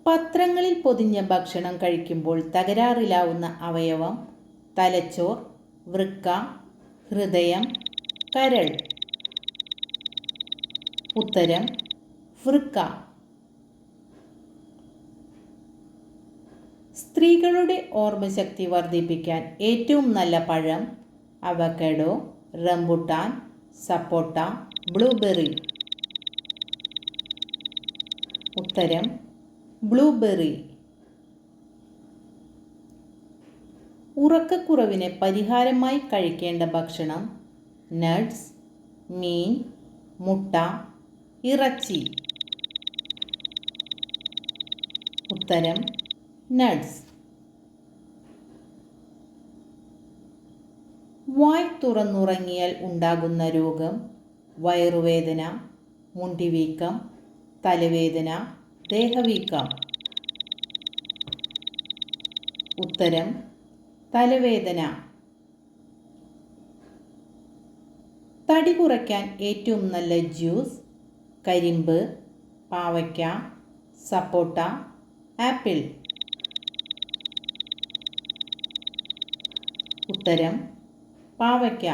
പത്രങ്ങളിൽ പൊതിഞ്ഞ ഭക്ഷണം കഴിക്കുമ്പോൾ തകരാറിലാവുന്ന അവയവം: തലച്ചോർ, വൃക്ക, ഹൃദയം, കരൾ. ഉത്തരം വൃക്ക. സ്ത്രീകളുടെ ഓർമ്മശക്തി വർദ്ധിപ്പിക്കാൻ ഏറ്റവും നല്ല പഴം: അവക്കാഡോ, റംബുട്ടാൻ, സപ്പോട്ട, ബ്ലൂബെറി. ഉത്തരം ബ്ലൂബെറി. ഉറക്കക്കുറവിന് പരിഹാരമായി കഴിക്കേണ്ട ഭക്ഷണം: നട്ട്സ്, മീൻ, മുട്ട, ഇറച്ചി. ഉത്തരം നട്ട്സ്. വായ് തുറന്നുറങ്ങിയാൽ ഉണ്ടാകുന്ന രോഗം: വയറുവേദന, മുണ്ടിവീക്കം, തലവേദന, ദേഹവീക്കം. ഉത്തരം തലവേദന. തടി കുറയ്ക്കാൻ ഏറ്റവും നല്ല ജ്യൂസ്: കരിമ്പ്, പാവയ്ക്ക, സപ്പോട്ട, ആപ്പിൾ. ഉത്തരം പാവയ്ക്ക.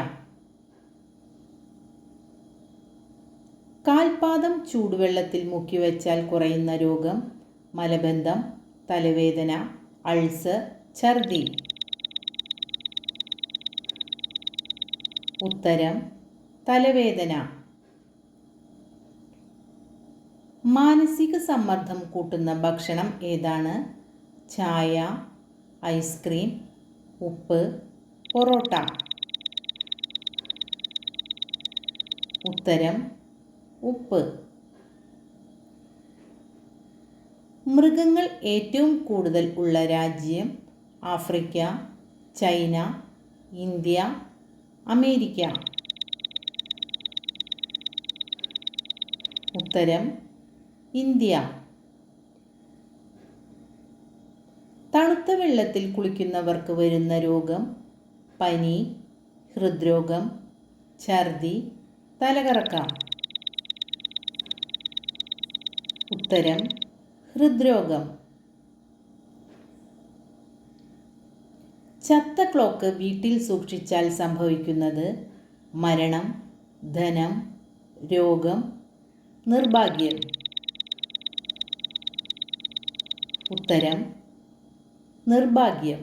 കാൽപാദം ചൂടുവെള്ളത്തിൽ മുക്കിവെച്ചാൽ കുറയുന്ന രോഗം: മലബന്ധം, തലവേദന, അൾസർ, ഛർദി. ഉത്തരം തലവേദന. മാനസിക സമ്മർദ്ദം കൂട്ടുന്ന ഭക്ഷണം ഏതാണ്? ചായ, ഐസ്ക്രീം, ഉപ്പ്, പൊറോട്ട. ഉത്തരം ഉപ്പ്. മൃഗങ്ങൾ ഏറ്റവും കൂടുതൽ ഉള്ള രാജ്യം: ആഫ്രിക്ക, ചൈന, ഇന്ത്യ, അമേരിക്ക. ഉത്തരം ഇന്ത്യ. തണുത്ത വെള്ളത്തിൽ കുളിക്കുന്നവർക്ക് വരുന്ന രോഗം: പനി, ഹൃദ്രോഗം, ഛർദി, തലകറക്കം. ഉത്തരം ഹൃദ്രോഗം. ചത്ത ക്ലോക്ക് വീട്ടിൽ സൂക്ഷിച്ചാൽ സംഭവിക്കുന്നത്: മരണം, ധനം, രോഗം, നിർഭാഗ്യം. ഉത്തരം നിർഭാഗ്യം.